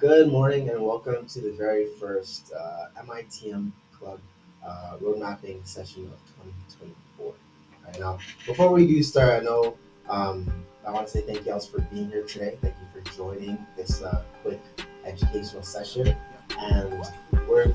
Good morning and welcome to the very first MITM Club road mapping session of 2024. Right now, before we do start, I want to say thank you all for being here today. Thank you for joining this quick educational session. And we're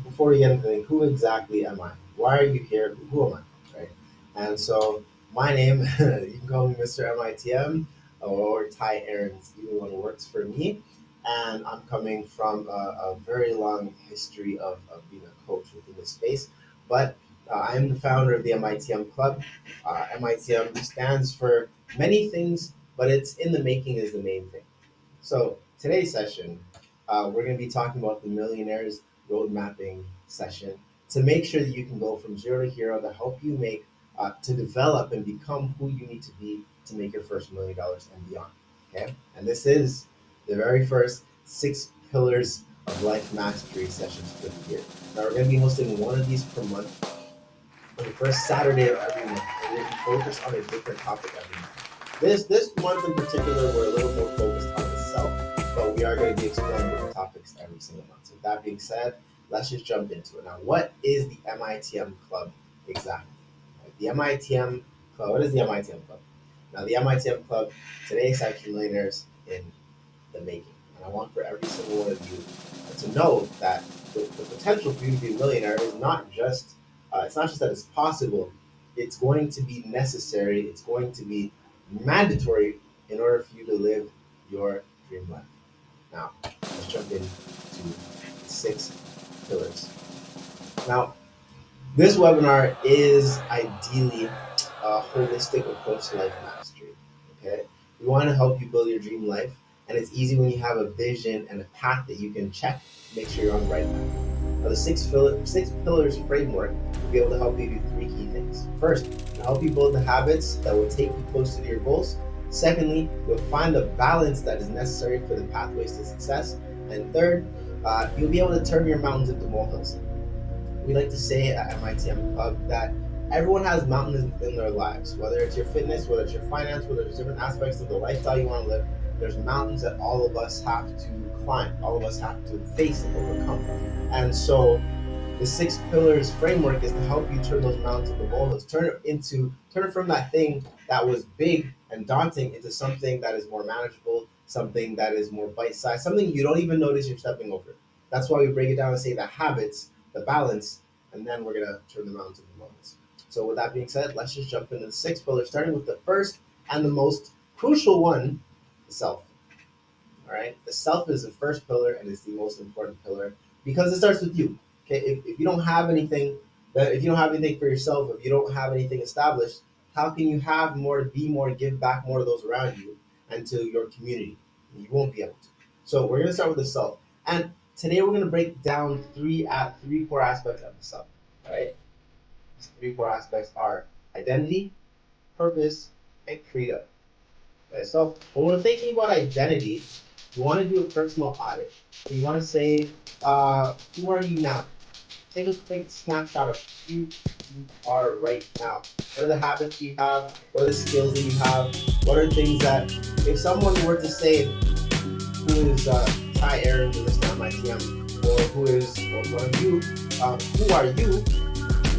before we get into anything, who exactly am I? Why are you here? Who am I? Right? And so my name, you can call me Mr. MITM or Ty Aarons, either one works for me, and I'm coming from a very long history of being a coach within this space. But I'm the founder of the MITM Club. MITM stands for many things, but it's in the making is the main thing. So today's session, we're going to be talking about the Millionaires Road Mapping session to make sure that you can go from zero to hero to help you make to develop and become who you need to be to make your first $1 million and beyond. Okay, and this is the very first 6 pillars of life mastery sessions for the year. Now we're going to be hosting one of these per month on the first Saturday of every month, and we'll be focused on a different topic every month. This month in particular, we're a little more focused on the self, but we are going to be exploring different topics every single month. So with that being said, let's just jump into it. Now, what is the MITM Club exactly? Right, the MITM Club. What is the MITM Club? Now, the MITM Club today is actually millionaires in the making. And I want for every single one of you to know that the potential for you to be a millionaire is not just it's not just that it's possible. It's going to be necessary. It's going to be mandatory in order for you to live your dream life. Now, let's jump into 6 pillars. Now, this webinar is ideally a holistic approach to life mastery. Okay, we want to help you build your dream life, and it's easy when you have a vision and a path that you can check to make sure you're on the right path. Now, the six pillars framework will be able to help you do 3 key things. First, it'll help you build the habits that will take you closer to your goals. Secondly, you'll find the balance that is necessary for the pathways to success. And third, you'll be able to turn your mountains into molehills. We like to say at MITM Club that everyone has mountains in their lives, whether it's your fitness, whether it's your finance, whether it's different aspects of the lifestyle you want to live. There's mountains that all of us have to climb, all of us have to face and overcome. And so the 6 pillars framework is to help you turn those mountains into molehills, turn it from that thing that was big and daunting into something that is more manageable, something that is more bite-sized, something you don't even notice you're stepping over. That's why we break it down and say the habits, the balance, and then we're gonna turn them out into the moments. So with that being said, let's just jump into the 6 pillars, starting with the first and the most crucial one, the self. All right, the self is the first pillar and it's the most important pillar because it starts with you. Okay, if you don't have anything, if you don't have anything for yourself, if you don't have anything established, how can you have more, be more, give back more to those around you and to your community? You won't be able to. So we're gonna start with the self, and today we're gonna break down three core aspects of the self. All right, these 3 core aspects are identity, purpose, and freedom. Okay, so when we're thinking about identity, you want to do a personal audit. You want to say, who are you now? Take a quick snapshot of who you are right now. What are the habits you have? What are the skills that you have? What are things that, if someone were to say, who is Ty Aaron in this MITM, or who is one of you, who are you?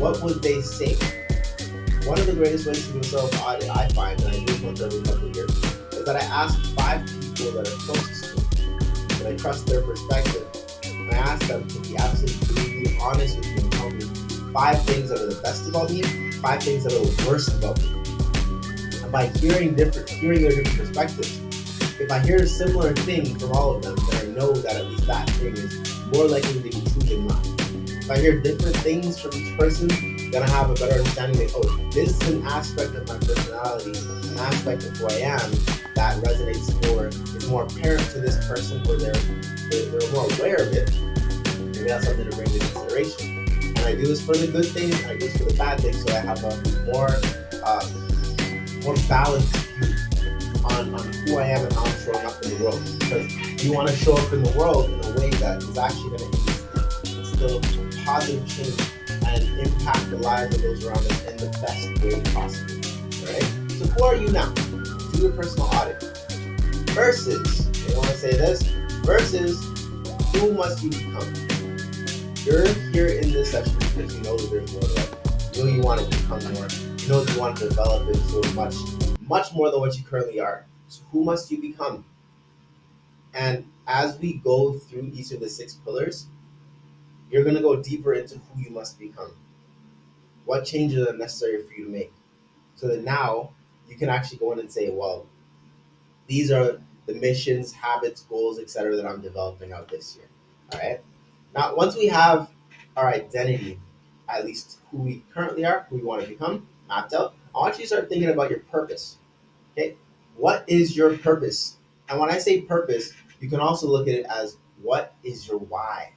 What would they say? One of the greatest ways to do a self audit, I find, and I do this once every couple of years, is that I ask 5 people that are closest to me, and I trust their perspective, and I ask them to be absolutely honest with me and tell me 5 things that are the best about me, 5 things that are the worst about me. And by hearing their different perspectives, if I hear a similar thing from all of them, then I know that at least that thing is more likely to be true than not. If I hear different things from each person, then I have a better understanding that, oh, this is an aspect of my personality, an aspect of who I am that resonates more, is more apparent to this person, or they're more aware of it. Maybe that's something to bring into consideration. And I do this for the good things, and I do this for the bad things, so I have a more balanced view on who I am and how I'm showing up in the world. Because you want to show up in the world in a way that is actually going to instill positive change and impact the lives of those around us in the best way possible. Right? So who are you now? Do your personal audit. Versus, I want to say this, versus who must you become. You're here in this session because you know that there's more to life. You know you want to become more. You know you want to develop into much more than what you currently are. So who must you become? And as we go through each of the six pillars, you're going to go deeper into who you must become. What changes are necessary for you to make? So that now you can actually go in and say, well, these are the missions, habits, goals, etc., that I'm developing out this year. All right. Now, once we have our identity, at least who we currently are, who we want to become, mapped out, I want you to start thinking about your purpose. Okay. What is your purpose? And when I say purpose, you can also look at it as what is your why?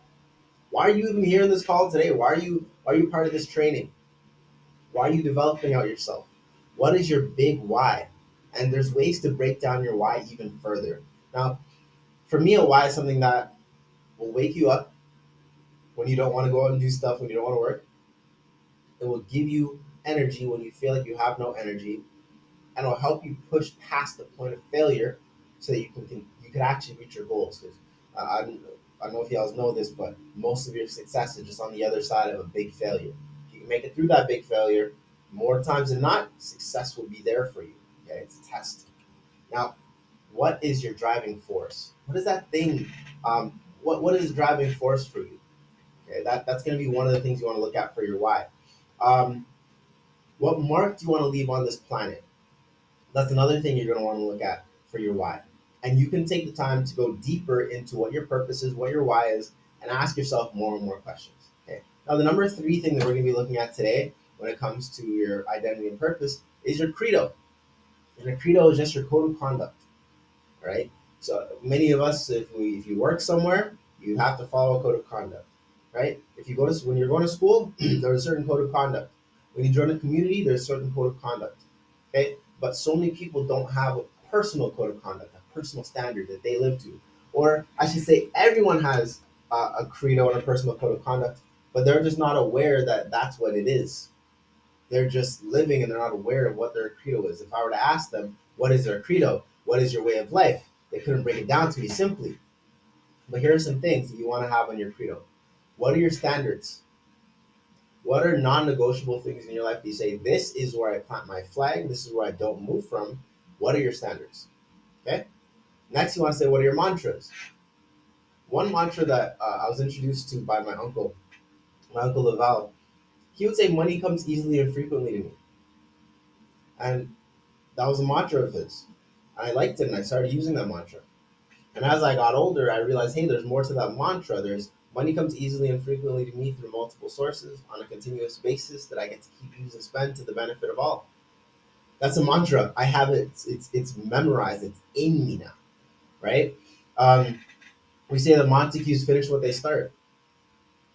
Why are you even here in this call today? Why are you part of this training? Why are you developing out yourself? What is your big why? And there's ways to break down your why even further. Now, for me, a why is something that will wake you up when you don't want to go out and do stuff, when you don't want to work. It will give you energy when you feel like you have no energy, and it will help you push past the point of failure so that you can actually reach your goals. Because I don't know if you guys know this, but most of your success is just on the other side of a big failure. If you can make it through that big failure, more times than not, success will be there for you. Okay, it's a test. Now, what is your driving force? What is that thing? What is driving force for you? Okay, that's going to be one of the things you want to look at for your why. Um, what mark do you want to leave on this planet? That's another thing you're going to want to look at for your why. And you can take the time to go deeper into what your purpose is, what your why is, and ask yourself more and more questions. Okay. Now, the number three thing that we're going to be looking at today when it comes to your identity and purpose is your credo. And a credo is just your code of conduct, right? So many of us, if you work somewhere, you have to follow a code of conduct, right? If you go to when you're going to school, there's a certain code of conduct. When you join a community, there's a certain code of conduct, okay? But so many people don't have a personal code of conduct, a personal standard that they live to, or I should say, everyone has a credo and a personal code of conduct, but they're just not aware that that's what it is. They're just living and they're not aware of what their credo is. If I were to ask them, what is their credo? What is your way of life? They couldn't break it down to me simply. But here are some things that you want to have on your credo. What are your standards? What are non negotiable things in your life that you say, this is where I plant my flag, this is where I don't move from? What are your standards? Okay? Next, you want to say, what are your mantras? One mantra that I was introduced to by my uncle Laval, he would say, money comes easily and frequently to me. And that was a mantra of his. I liked it and I started using that mantra. And as I got older, I realized, hey, there's more to that mantra. There's money comes easily and frequently to me through multiple sources on a continuous basis that I get to keep, use, and spend to the benefit of all. That's a mantra. I have it. It's memorized. It's in me now, right? Um, we say that Montagues finish what they start.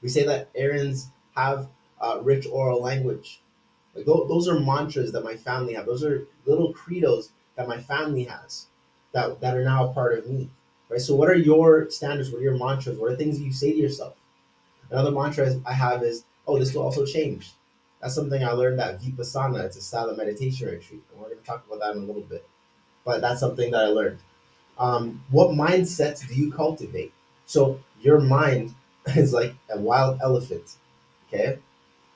We say that Aarons have rich oral language. Like those are mantras that my family have. Those are little credos that my family has that are now a part of me. Right. So what are your standards? What are your mantras? What are things that you say to yourself? Another mantra I have is, oh, this will also change. That's something I learned at Vipassana. It's a style of meditation retreat. And we're going to talk about that in a little bit. But that's something that I learned. What mindsets do you cultivate? So your mind is like a wild elephant. Okay.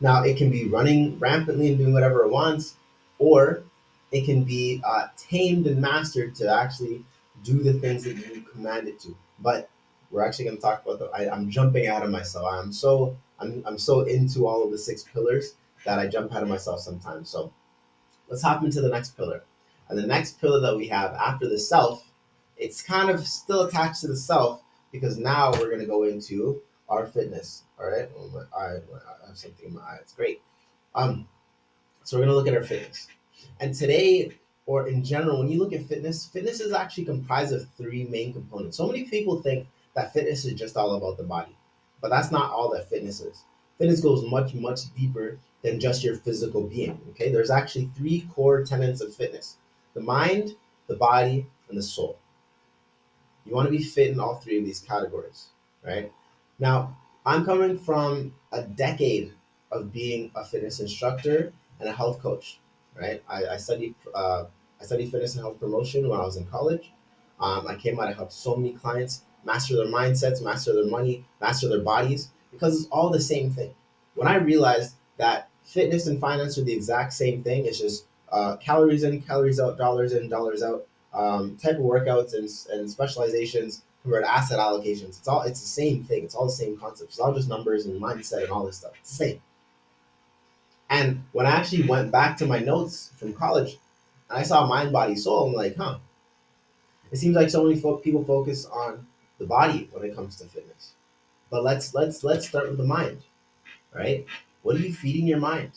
Now, it can be running rampantly and doing whatever it wants, or it can be tamed and mastered to actually do the things that you command it to. But we're actually going to talk about I'm jumping out of myself. I'm so into all of the six pillars that I jump out of myself sometimes. So let's hop into the next pillar. And the next pillar that we have after the self, it's kind of still attached to the self because now we're going to go into our fitness. All right. Oh my, I have something in my eye. It's great. Um, so we're going to look at our fitness. And today, or in general, when you look at fitness, fitness is actually comprised of three main components. So many people think that fitness is just all about the body, but that's not all that fitness is. Fitness goes much, much deeper than just your physical being. Okay, there's actually three core tenets of fitness: the mind, the body, and the soul. You want to be fit in all three of these categories, right? Now, I'm coming from a decade of being a fitness instructor and a health coach, right? I studied fitness and health promotion when I was in college. I came out, I helped so many clients master their mindsets, master their money, master their bodies, because it's all the same thing. When I realized that fitness and finance are the exact same thing, it's just calories in, calories out, dollars in, dollars out, type of workouts and specializations compared to asset allocations. It's the same thing. It's all the same concepts. It's all just numbers and mindset and all this stuff. It's the same. And when I actually went back to my notes from college, and I saw mind, body, soul, I'm like, huh. It seems like so many people focus on the body when it comes to fitness. But let's start with the mind, right? What are you feeding your mind?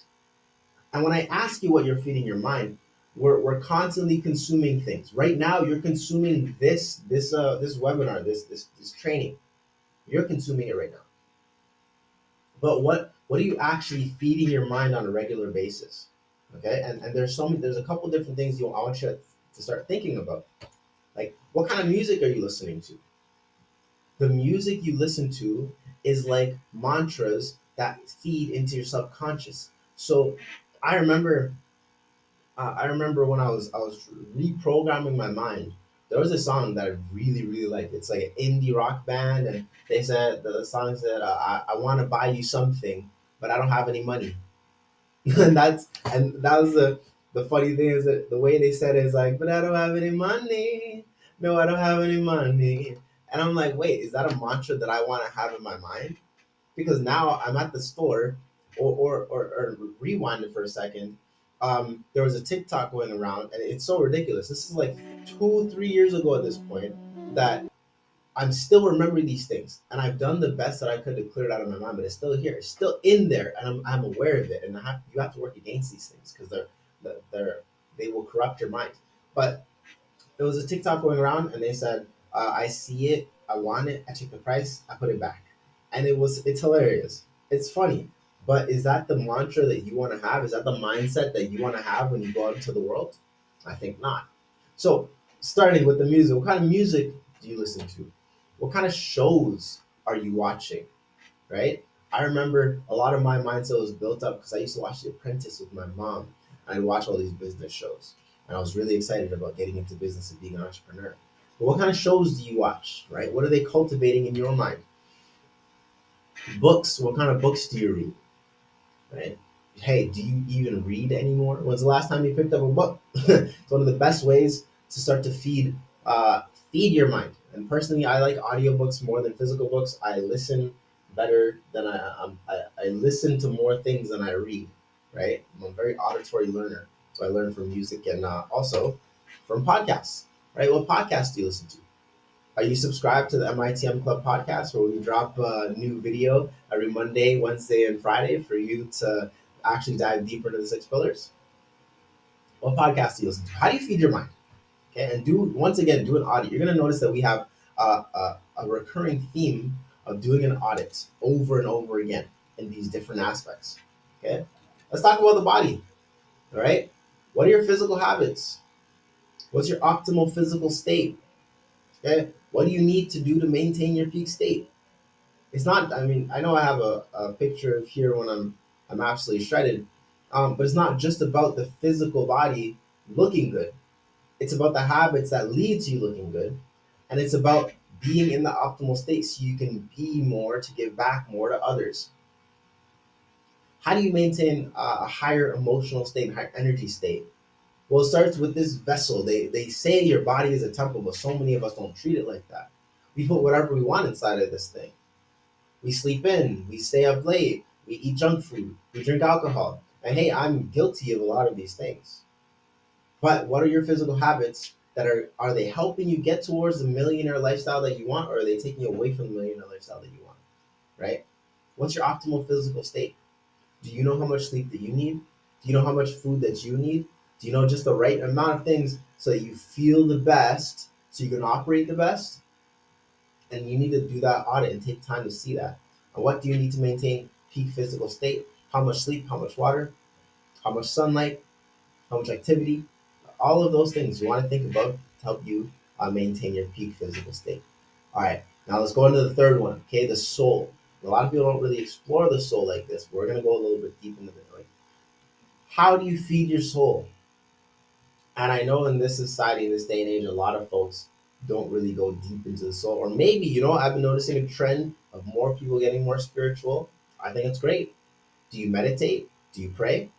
And when I ask you what you're feeding your mind, we're constantly consuming things. Right now, you're consuming this webinar, this training. You're consuming it right now. But what are you actually feeding your mind on a regular basis? Okay, and there's a couple different things I want you to start thinking about. Like, what kind of music are you listening to? The music you listen to is like mantras that feed into your subconscious. So I remember I remember when I was reprogramming my mind. There was a song that I really liked. It's like an indie rock band, and they said the song said, "I want to buy you something, but I don't have any money." And that was the funny thing is that the way they said it is like, "But I don't have any money. No, I don't have any money." And I'm like, wait, is that a mantra that I want to have in my mind? Because now I'm at the store, or rewind it for a second. There was a TikTok going around, and it's so ridiculous. This is like 2, 3 years ago at this point that I'm still remembering these things, and I've done the best that I could to clear it out of my mind. But it's still here, it's still in there, and I'm aware of it. And you have to work against these things because they're they will corrupt your mind. But there was a TikTok going around, and they said, "I see it, I want it, I check the price, I put it back," and it's hilarious. It's funny, but is that the mantra that you want to have? Is that the mindset that you want to have when you go out into the world? I think not. So, starting with the music, what kind of music do you listen to? What kind of shows are you watching? Right? I remember a lot of my mindset was built up because I used to watch The Apprentice with my mom. I'd watch all these business shows, and I was really excited about getting into business and being an entrepreneur. But what kind of shows do you watch? Right? What are they cultivating in your mind? Books. What kind of books do you read? Right? Hey, do you even read anymore? When's the last time you picked up a book? It's one of the best ways to start to uh, feed your mind. And personally, I like audiobooks more than physical books. I listen better than I listen to more things than I read. Right? I'm a very auditory learner, so I learn from music and also from podcasts. Right? What podcasts do you listen to? Are you subscribed to the MITM Club podcast where we drop a new video every Monday, Wednesday, and Friday for you to actually dive deeper into the six pillars? What podcast do you listen to? How do you feed your mind? Okay, and once again, do an audit. You're going to notice that we have a recurring theme of doing an audit over and over again in these different aspects. Okay, let's talk about the body. All right, what are your physical habits? What's your optimal physical state? Okay, what do you need to do to maintain your peak state? It's not. I mean, I know I have a picture of here when I'm absolutely shredded, but it's not just about the physical body looking good. It's about the habits that lead to you looking good, and it's about being in the optimal state so you can be more to give back more to others. How do you maintain a higher emotional state, higher energy state? Well, it starts with this vessel. They say your body is a temple, but so many of us don't treat it like that. We put whatever we want inside of this thing. We sleep in, we stay up late, we eat junk food, we drink alcohol. And hey, I'm guilty of a lot of these things. But what are your physical habits that are they helping you get towards the millionaire lifestyle that you want, or are they taking you away from the millionaire lifestyle that you want? Right? What's your optimal physical state? Do you know how much sleep that you need? Do you know how much food that you need? Do you know just the right amount of things so that you feel the best, so you can operate the best? And you need to do that audit and take time to see that. And what do you need to maintain peak physical state? How much sleep? How much water? How much sunlight? How much activity? All of those things you want to think about to help you maintain your peak physical state. All right, now let's go into the third one. Okay, the soul. A lot of people don't really explore the soul like this. We're gonna go a little bit deep into it. Like, how do you feed your soul? And I know in this society, in this day and age, a lot of folks don't really go deep into the soul. Or maybe, I've been noticing a trend of more people getting more spiritual. I think it's great. Do you meditate? Do you pray?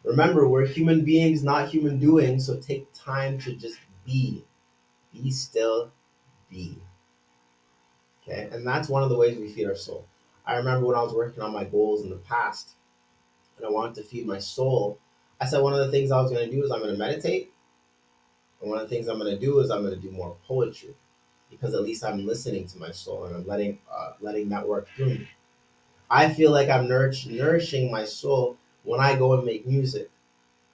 Remember, we're human beings, not human doings, so take time to just be. Be still, be. Okay? And that's one of the ways we feed our soul. I remember when I was working on my goals in the past and I wanted to feed my soul, I said one of the things I was going to do is I'm going to meditate. And one of the things I'm going to do is I'm going to do more poetry because at least I'm listening to my soul and I'm letting that work through me. I feel like I'm nourishing my soul when I go and make music,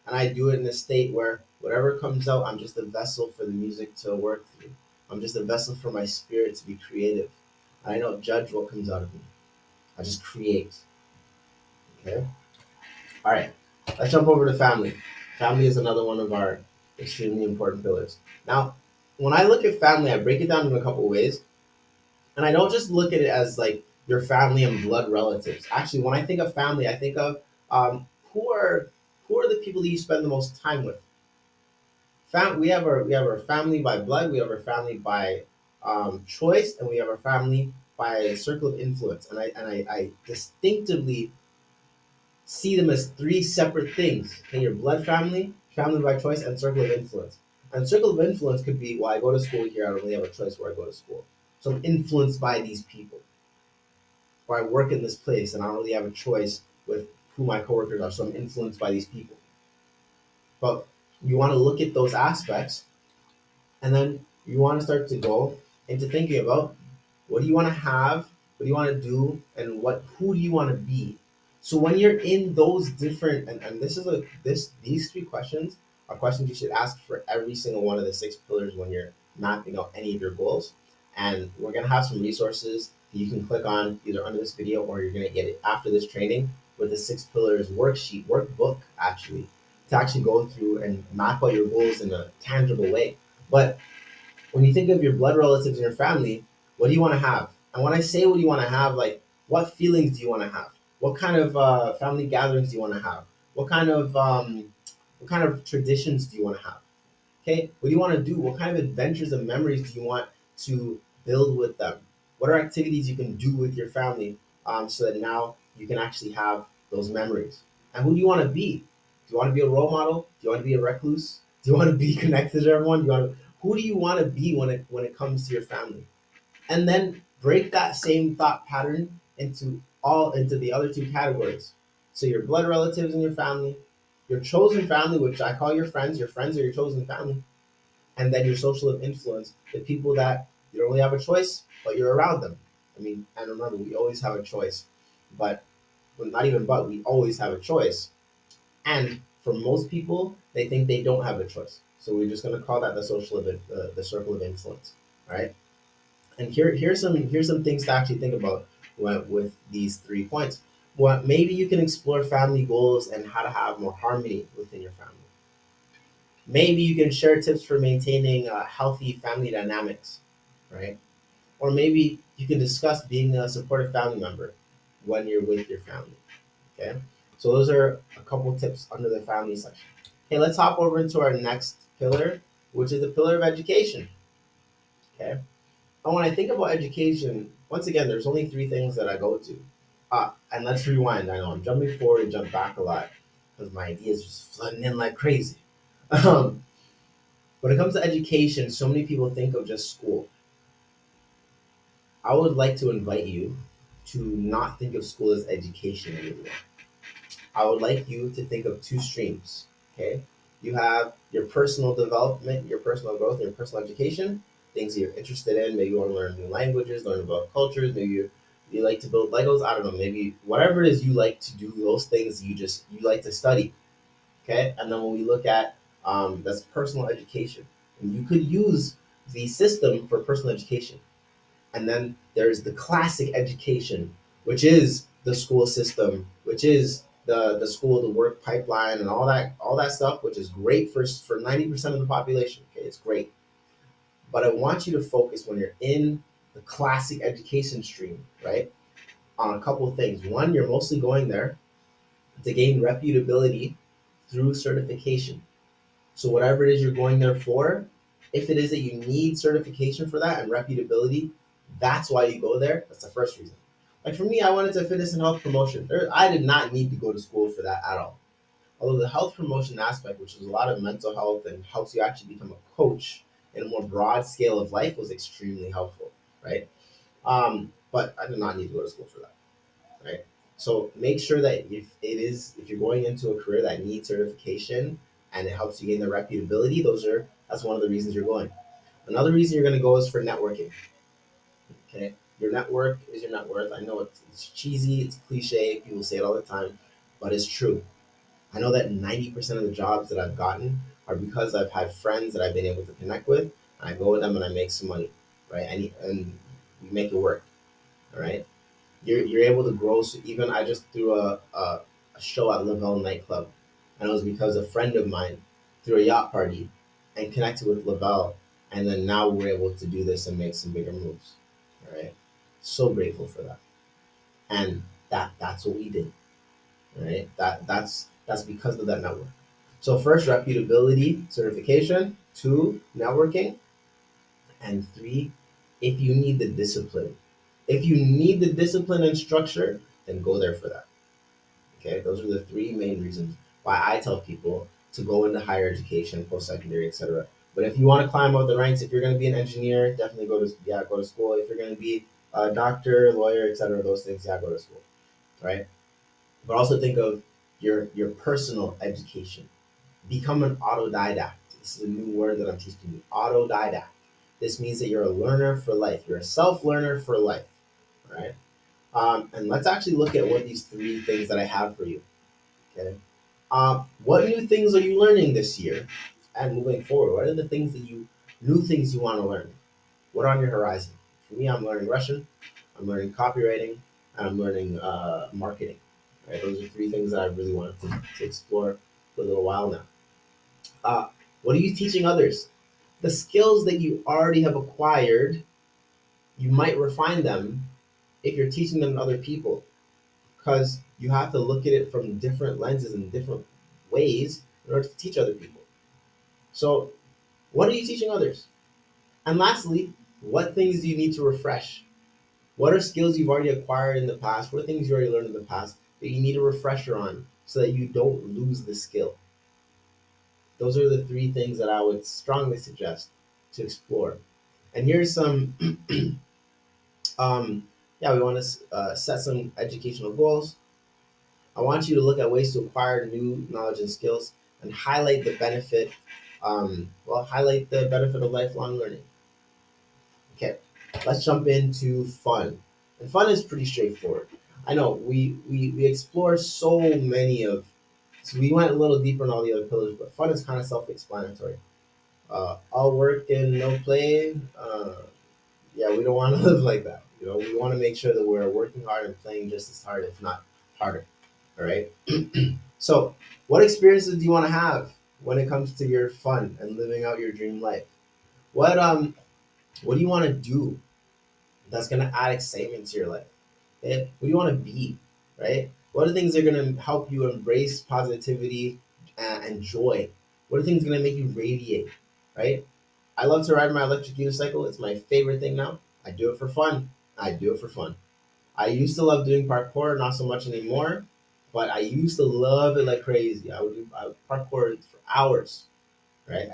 and I do it in a state where whatever comes out, I'm just a vessel for the music to work through. I'm just a vessel for my spirit to be creative. I don't judge what comes out of me. I just create. Okay. All right. Let's jump over to family. Family is another one of our extremely important pillars. Now, when I look at family, I break it down in a couple ways. And I don't just look at it as like your family and blood relatives. Actually, when I think of family, I think of who are the people that you spend the most time with. We have our family by blood, we have our family by choice, and we have our family by circle of influence. And I distinctively see them as three separate things. Okay, your blood family, family by choice, and circle of influence. And circle of influence could be, well, I go to school here, I don't really have a choice where I go to school. So I'm influenced by these people. Or I work in this place and I don't really have a choice with who my coworkers are, so I'm influenced by these people. But you want to look at those aspects, and then you want to start to go into thinking about what do you want to have, what do you want to do, and who do you want to be. So when you're in those different, and this is a this these three questions are questions you should ask for every single one of the six pillars when you're mapping out any of your goals. And we're gonna have some resources that you can click on either under this video, or you're gonna get it after this training with the six pillars worksheet, workbook actually, to actually go through and map out your goals in a tangible way. But when you think of your blood relatives and your family, what do you want to have? And when I say what do you want to have, like what feelings do you want to have? What kind of family gatherings do you want to have? What kind of traditions do you want to have? Okay, what do you want to do? What kind of adventures and memories do you want to build with them? What are activities you can do with your family, so that now you can actually have those memories? And who do you want to be? Do you want to be a role model? Do you want to be a recluse? Do you want to be connected to everyone? Who do you want to be when it comes to your family? And then break that same thought pattern into the other two categories. So your blood relatives and your family, your chosen family, which I call your friends. Your friends are your chosen family, and then your social of influence, the people that you don't really have a choice, but you're around them. I mean, and remember, we always have a choice, but well, not even but we always have a choice. And for most people, they think they don't have a choice. So we're just going to call that the social of the circle of influence. All right. And here's some things to actually think about with these 3 points. Well, maybe you can explore family goals and how to have more harmony within your family. Maybe you can share tips for maintaining healthy family dynamics, right? Or maybe you can discuss being a supportive family member when you're with your family. Okay, so those are a couple tips under the family section. Okay, let's hop over into our next pillar, which is the pillar of education. Okay, and when I think about education, once again, there's only three things that I go to. And let's rewind. I know I'm jumping forward and jump back a lot because my ideas just flooding in like crazy. Um, when it comes to education, so many people think of just school. I would like to invite you to not think of school as education anymore. I would like you to think of two streams. Okay, you have your personal development, your personal growth, and your personal education, things that you're interested in. Maybe you want to learn new languages, learn about cultures. Maybe you like to build Legos. I don't know. Maybe whatever it is you like to do, those things you like to study. Okay, and then when we look at that's personal education, and you could use the system for personal education. And then there's the classic education, which is the school system, which is the school to work pipeline and all that stuff, which is great for 90% of the population. Okay, it's great. But I want you to focus when you're in the classic education stream, right? On a couple of things. One, you're mostly going there to gain reputability through certification. So whatever it is you're going there for, If it is that you need certification for that and reputability, that's why you go there. That's the first reason. Like for me, I went into fitness and health promotion. I did not need to go to school for that at all. Although the health promotion aspect, which is a lot of mental health and helps you actually become a coach in a more broad scale of life, was extremely helpful, right? But I did not need to go to school for that, right? So make sure that if you're going into a career that needs certification and it helps you gain the reputability, that's one of the reasons you're going. Another reason you're going to go is for networking. Okay, your network is your net worth. I know it's cheesy, it's cliche, people say it all the time, but it's true. I know that 90% of the jobs that I've gotten are because I've had friends that I've been able to connect with, and I go with them and I make some money, right? And we make it work, all right? You're able to grow. So even I just threw a show at Lavelle nightclub, and it was because a friend of mine threw a yacht party and connected with Lavelle, and then now we're able to do this and make some bigger moves, all right? So grateful for that, and that's what we did, right? That's because of that network. So first, reputability, certification. Two, networking. And three, if you need the discipline. If you need the discipline and structure, then go there for that. Okay, those are the three main reasons why I tell people to go into higher education, post-secondary, etc. But if you want to climb up the ranks, if you're going to be an engineer, definitely go to school. If you're going to be a doctor, lawyer, etc., those things, yeah, go to school, right? But also think of your personal education. Become an autodidact. This is a new word that I'm teaching you. Autodidact. This means that you're a learner for life. You're a self learner for life. All right. And let's actually look at what these three things that I have for you. Okay. What new things are you learning this year? And moving forward, what are the new things you want to learn? What are on your horizon? For me, I'm learning Russian, I'm learning copywriting, and I'm learning marketing. Right? Those are three things that I really wanted to explore for a little while now. Uh, what are you teaching others? The skills that you already have acquired, you might refine them if you're teaching them to other people, because you have to look at it from different lenses and different ways in order to teach other people. So, what are you teaching others? And lastly, what things do you need to refresh? What are skills you've already acquired in the past? What are things you already learned in the past that you need a refresher on so that you don't lose the skill? Those are the three things that I would strongly suggest to explore. And here's some, um, yeah, we want to set some educational goals. I want you to look at ways to acquire new knowledge and skills and highlight the benefit of lifelong learning. Okay, let's jump into fun. And fun is pretty straightforward. I know we explore so many of, so we went a little deeper in all the other pillars, but fun is kind of self-explanatory. All work and no play. Yeah, we don't want to live like that. You know, we want to make sure that we're working hard and playing just as hard, if not harder. All right. So, what experiences do you want to have when it comes to your fun and living out your dream life? What um, what do you want to do that's gonna add excitement to your life? Eh, what do you want to be? Right? What are things that are gonna help you embrace positivity and joy? What are things gonna make you radiate? Right? I love to ride my electric unicycle. It's my favorite thing now. I do it for fun. I do it for fun. I used to love doing parkour, not so much anymore, but I used to love it like crazy. I would parkour for hours, right?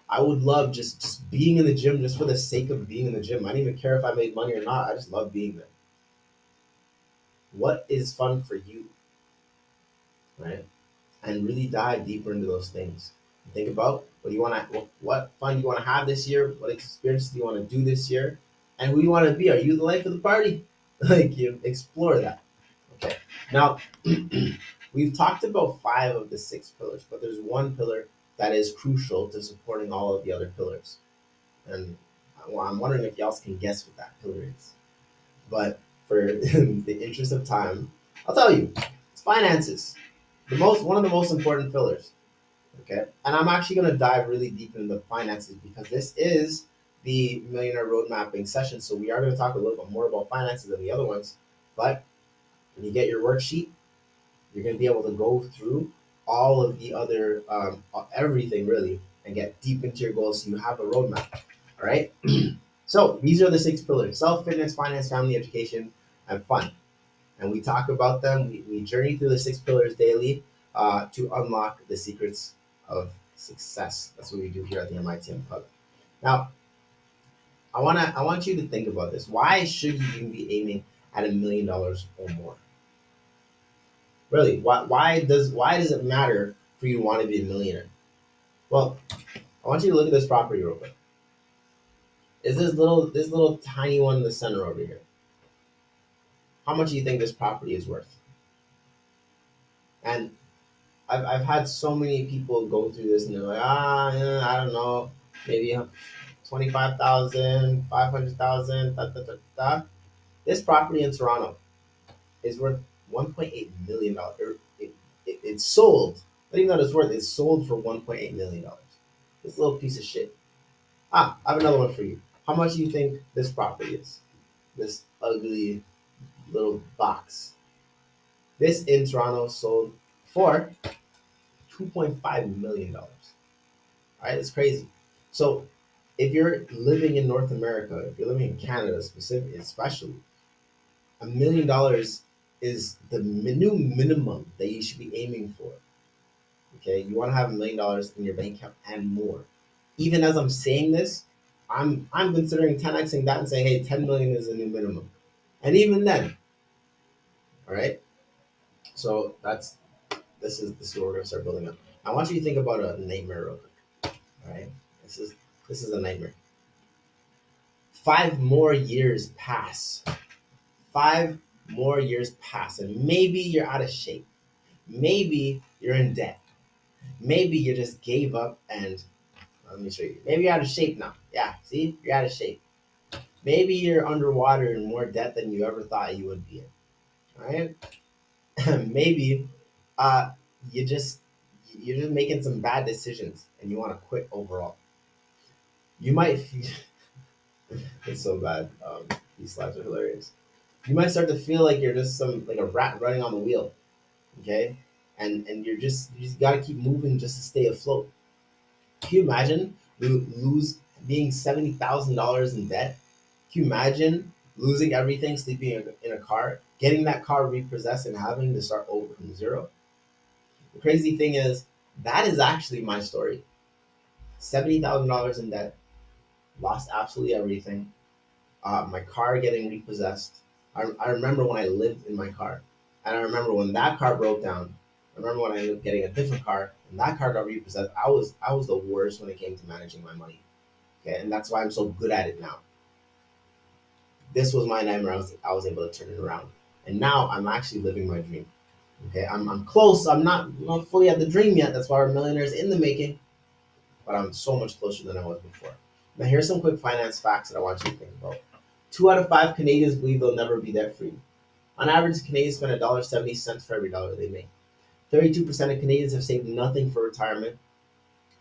I would love just being in the gym just for the sake of being in the gym. I didn't even care if I made money or not. I just love being there. What is fun for you, right? And really dive deeper into those things. Think about what fun do you want to have this year? What experiences do you want to do this year? And who do you want to be? Are you the life of the party? Like you explore that. Okay. Now we've talked about five of the six pillars, but there's one pillar that is crucial to supporting all of the other pillars. And I'm wondering if y'all can guess what that pillar is. But for the interest of time, I'll tell you. It's finances. One of the most important pillars. Okay. And I'm actually gonna dive really deep into the finances because this is the millionaire road mapping session. So we are gonna talk a little bit more about finances than the other ones. But when you get your worksheet, you're going to be able to go through all of the other everything really and get deep into your goals so you have a roadmap. All right. So these are the 6 pillars: self, fitness, finance, family, education, and fun. And we talk about them. We journey through the 6 pillars daily to unlock the secrets of success. That's what we do here at the MITM Club. Now, I want you to think about this. Why should you even be aiming at $1 million or more? Really, why does it matter for you to want to be a millionaire? Well, I want you to look at this property real quick. Is this little tiny one in the center over here? How much do you think this property is worth? And I've had so many people go through this and they're like, I don't know, maybe 25,000, 500,000, da, da, da, da. This property in Toronto is worth $1.8 million. It's sold. Not even that it's worth. It's sold for $1.8 million. This little piece of shit. I have another one for you. How much do you think this property is? This ugly little box. This in Toronto sold for $2.5 million. All right, it's crazy. So if you're living in North America, if you're living in Canada specifically, especially, $1 million is the new minimum that you should be aiming for. Okay, you want to have $1 million in your bank account and more. Even as I'm saying this, I'm considering 10xing that and saying, hey, 10 million is the new minimum. And even then, all right. So this is what we're gonna start building up. I want you to think about a nightmare real quick. All right, this is a nightmare. 5 more years pass. 5 more years pass, and maybe you're out of shape. Maybe you're in debt. Maybe you just gave up and let me show you. Maybe you're out of shape now. Yeah, see, you're out of shape. Maybe you're underwater in more debt than you ever thought you would be in. All right. Maybe uh, you just you're just making some bad decisions and you want to quit overall. You might. It's so bad. These slides are hilarious. You might start to feel like you're just some like a rat running on the wheel. Okay, and you just got to keep moving just to stay afloat. Can you imagine lose being $70,000 in debt? Can you imagine losing everything, sleeping in a car, getting that car repossessed, and having to start over from zero? The crazy thing is, that is actually my story. $70,000 in debt, lost absolutely everything. My car getting repossessed. I remember when I lived in my car, and I remember when that car broke down. I remember when I ended up getting a different car, and that car got repossessed. I was the worst when it came to managing my money. Okay, and that's why I'm so good at it now. This was my nightmare. I was able to turn it around, and now I'm actually living my dream. Okay, I'm close. I'm not fully at the dream yet. That's why we're millionaires in the making, but I'm so much closer than I was before. Now here's some quick finance facts that I want you to think about. 2 out of 5 Canadians believe they'll never be debt free. On average, Canadians spend $1.70 for every dollar they make. 32% of Canadians have saved nothing for retirement.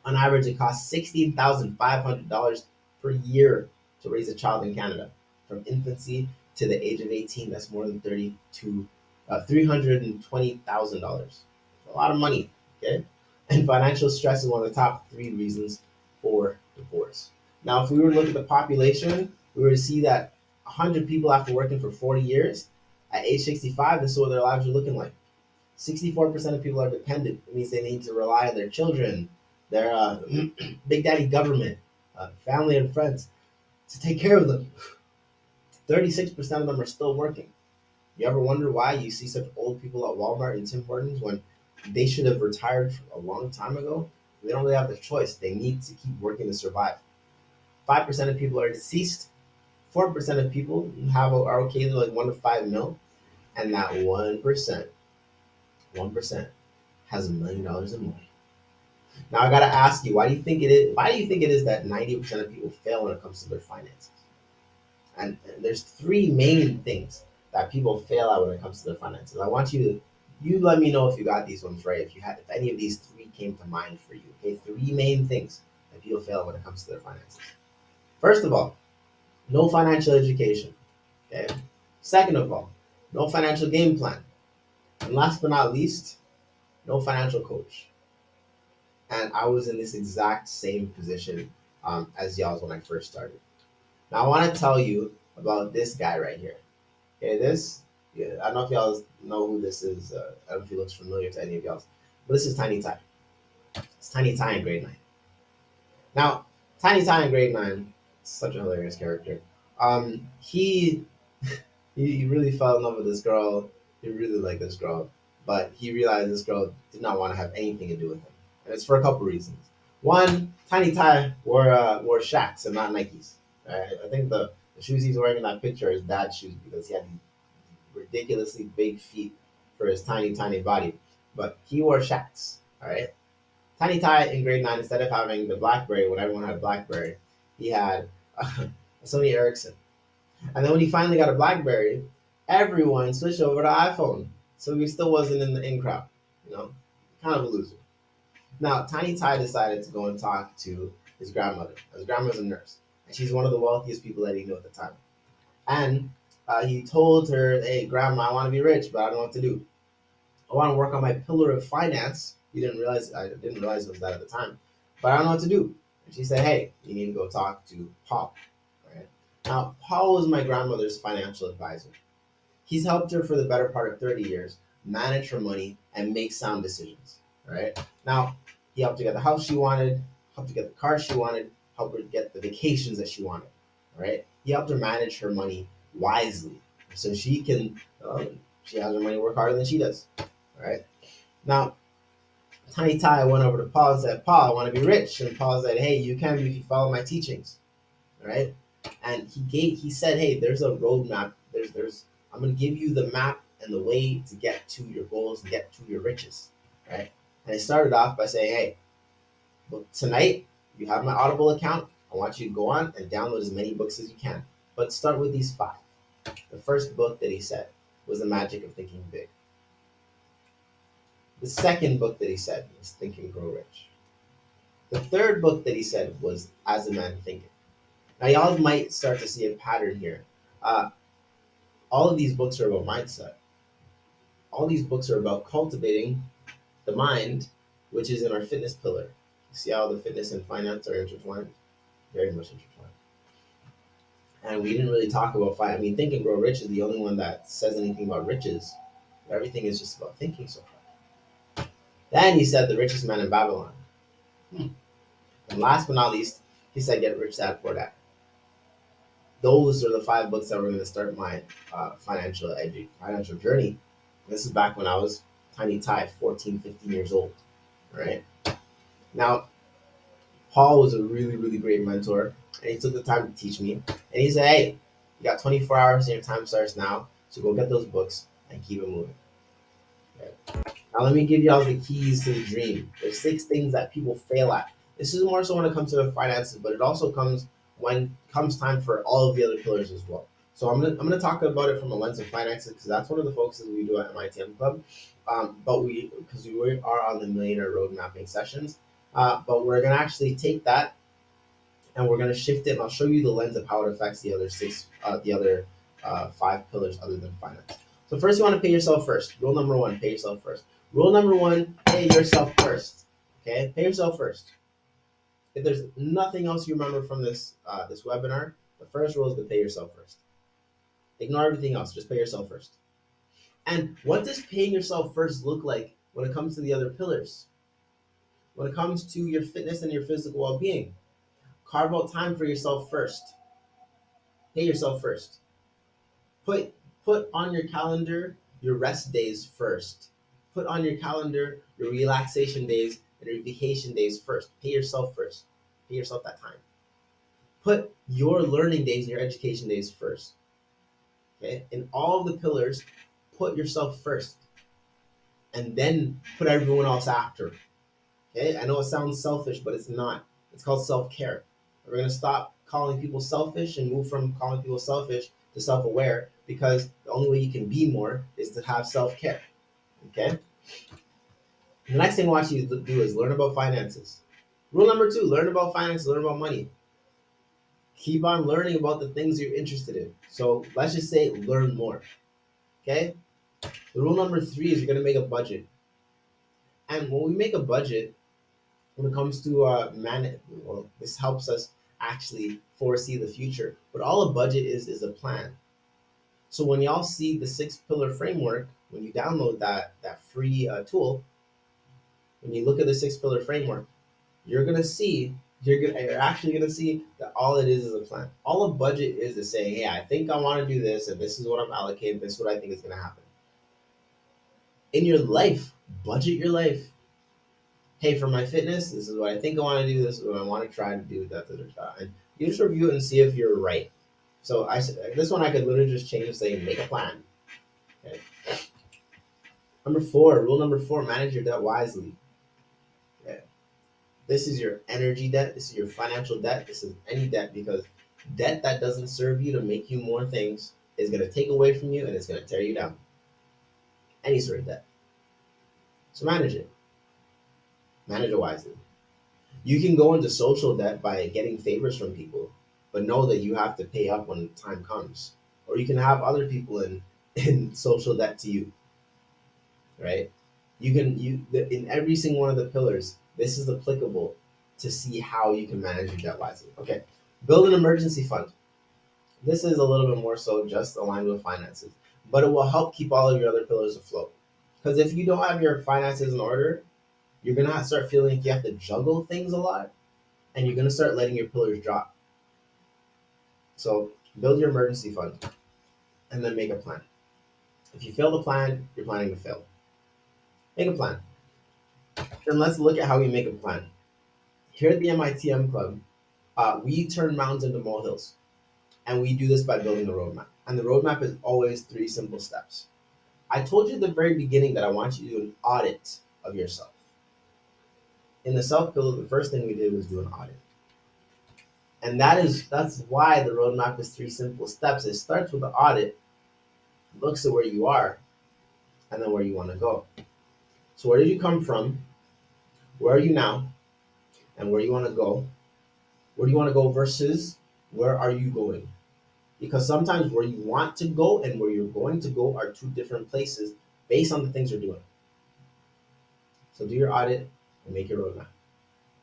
On average, it costs $16,500 per year to raise a child in Canada. From infancy to the age of 18, that's more than $320,000. A lot of money, okay? And financial stress is one of the top 3 reasons for divorce. Now, if we were to look at the population, we were to see that 100 people after working for 40 years, at age 65, this is what their lives are looking like. 64% of people are dependent. It means they need to rely on their children, their big daddy government, family and friends to take care of them. 36% of them are still working. You ever wonder why you see such old people at Walmart and Tim Hortons when they should have retired a long time ago? They don't really have the choice. They need to keep working to survive. 5% of people are deceased. 4% of people are okay to like 1 to 5 mil, and that 1% has $1 million or more. Now I gotta ask you, why do you think it is? Why do you think it is that 90% of people fail when it comes to their finances? And there's 3 main things that people fail at when it comes to their finances. I want you let me know if you got these ones right. If any of these 3 came to mind for you. Okay, 3 main things that people fail when it comes to their finances. First of all, no financial education. Okay. Second of all, no financial game plan. And last but not least, no financial coach. And I was in this exact same position as y'all's when I first started. Now I want to tell you about this guy right here. Okay, this, yeah, I don't know if y'all know who this is. I don't know if he looks familiar to any of y'all, but this is Tiny Ty. It's Tiny Ty in grade 9. Now, Tiny Ty in grade 9, such a hilarious character. He he really fell in love with this girl. He really liked this girl, but he realized this girl did not want to have anything to do with him, and it's for a couple reasons. One, Tiny Ty wore Shacks and not Nikes. Right? I think the shoes he's wearing in that picture are his dad's shoes because he had these ridiculously big feet for his tiny body, but he wore Shacks. All right. Tiny Ty in grade 9, instead of having the BlackBerry when everyone had a BlackBerry, he had a Sony Ericsson. And then when he finally got a BlackBerry, everyone switched over to iPhone. So he still wasn't in the in crowd, you know, kind of a loser. Now, Tiny Ty decided to go and talk to his grandmother. His grandmother's a nurse, and she's one of the wealthiest people that he knew at the time. And he told her, "Hey, Grandma, I want to be rich, but I don't know what to do. I want to work on my pillar of finance." He didn't realize I didn't realize it was that at the time, but I don't know what to do. And she said, "Hey, you need to go talk to Paul." Right now, Paul was my grandmother's financial advisor. He's helped her for the better part of 30 years manage her money and make sound decisions. Right now, he helped her get the house she wanted, helped her get the car she wanted, helped her get the vacations that she wanted. Right, he helped her manage her money wisely, so she can. She has her money work harder than she does. Right now, Tiny Ty went over to Paul and said, "Paul, I want to be rich." And Paul said, "Hey, you can if you follow my teachings." Right? And he said, "Hey, there's a roadmap. There's I'm gonna give you the map and the way to get to your goals and get to your riches." Right? And I started off by saying, "Hey, look, tonight you have my Audible account. I want you to go on and download as many books as you can. But start with these five." The first book that he said was The Magic of Thinking Big. The second book that he said was Think and Grow Rich. The third book that he said was As a Man Thinketh. Now, y'all might start to see a pattern here. Uh, all of these books are about mindset. All these books are about cultivating the mind, which is in our fitness pillar. You see how the fitness and finance are intertwined? Very much intertwined. And we didn't really talk about finance. I mean, Think and Grow Rich is the only one that says anything about riches. Everything is just about thinking so far. Then he said The Richest Man in Babylon. Hmm. And last but not least, he said Get Rich Dad Poor Dad. Those are the five books that were going to start my financial journey. This is back when I was Tiny Ty, 14, 15 years old. Right now, Paul was a really great mentor, and he took the time to teach me. And he said, "Hey, you got 24 hours, and your time starts now. So go get those books and keep it moving." Okay? Now, let me give y'all the keys to the dream. There's 6 things that people fail at. This is more so when it comes to the finances, but it also comes when comes time for all of the other pillars as well. So I'm gonna talk about it from a lens of finances because that's one of the focuses we do at MITM Club. But we are on the millionaire road mapping sessions, but we're gonna actually take that and we're gonna shift it. And I'll show you the lens of how it affects the other 5 pillars other than finance. So first, you want to pay yourself first. Rule number 1: pay yourself first. Rule number 1: pay yourself first. Okay, pay yourself first. If there's nothing else you remember from this webinar, the first rule is to pay yourself first. Ignore everything else. Just pay yourself first. And what does paying yourself first look like when it comes to the other pillars? When it comes to your fitness and your physical well-being, carve out time for yourself first. Pay yourself first. Put put on your calendar your rest days first. Put on your calendar your relaxation days and your vacation days first. Pay yourself first. Pay yourself that time. Put your learning days and your education days first. Okay? In all of the pillars, put yourself first. And then put everyone else after. Okay? I know it sounds selfish, but it's not. It's called self-care. We're gonna stop calling people selfish and move from calling people selfish to self-aware because the only way you can be more is to have self-care. Okay? The next thing I want you to do is learn about finances. Rule number 2: learn about finance, learn about money. Keep on learning about the things you're interested in. So let's just say learn more. Okay? The rule number 3 is you're gonna make a budget. And when we make a budget, when it comes to well, this helps us actually foresee the future. But all a budget is a plan. So when y'all see the six pillar framework, when you download that free tool, when you look at the six pillar framework, you're gonna see you're actually gonna see that all it is a plan. All a budget is saying, hey, I think I want to do this, and this is what I'm allocating. This is what I think is gonna happen in your life. Budget your life. Hey, for my fitness, this is what I think I want to do. This is what I want to try to do. Da, da, da, da. And you just review it and see if you're right. So this one I could literally just change and say make a plan. Okay. Number four, rule number four: manage your debt wisely. Okay. This is your energy debt. This is your financial debt. This is any debt, because debt that doesn't serve you to make you more things is going to take away from you and it's going to tear you down. Any sort of debt. So manage it. Manage it wisely. You can go into social debt by getting favors from people, but know that you have to pay up when the time comes. Or you can have other people in social debt to you, right? In every single one of the pillars, this is applicable to see how you can manage your debt wisely. Okay, build an emergency fund. This is a little bit more so just aligned with finances, but it will help keep all of your other pillars afloat. Because if you don't have your finances in order, you're gonna start feeling like you have to juggle things a lot, and you're gonna start letting your pillars drop. So build your emergency fund and then make a plan. If you fail the plan, you're planning to fail. Make a plan. And let's look at how we make a plan. Here at the MITM Club, we turn mountains into molehills. And we do this by building a roadmap. And the roadmap is always three simple steps. I told you at the very beginning that I want you to do an audit of yourself. In the self build, the first thing we did was do an audit. And that's why the roadmap is three simple steps. It starts with the audit, looks at where you are, and then where you want to go. So where did you come from? Where are you now? And where you want to go? Where do you want to go versus where are you going? Because sometimes where you want to go and where you're going to go are two different places based on the things you're doing. So do your audit and make your roadmap.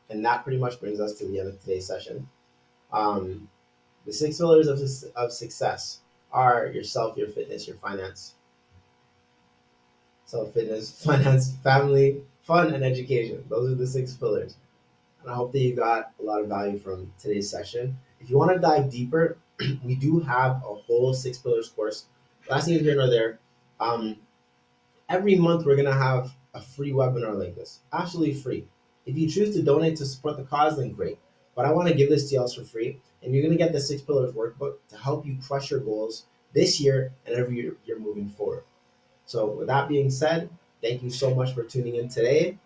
And that pretty much brings us to the end of today's session. Um, the six pillars of success are yourself, your fitness, your finance. Self, fitness, finance, family, fun, and education. Those are the six pillars. And I hope that you got a lot of value from today's session. If you want to dive deeper, we do have a whole six pillars course. Last thing here nor there. Um, every month we're gonna have a free webinar like this, absolutely free. If you choose to donate to support the cause, then great. But I want to give this to y'all for free, and you're gonna get the six pillars workbook to help you crush your goals this year and every year you're moving forward. So with that being said, thank you so much for tuning in today.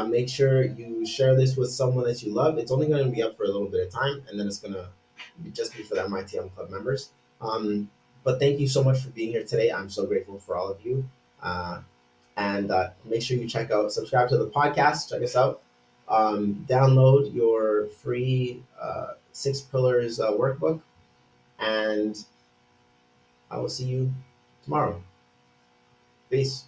Make sure you share this with someone that you love. It's only going to be up for a little bit of time, and then it's going to just be for the MITM Club members. But thank you so much for being here today. I'm so grateful for all of you. And make sure you subscribe to the podcast, check us out. Download your free Six Pillars workbook, and I will see you tomorrow. Peace.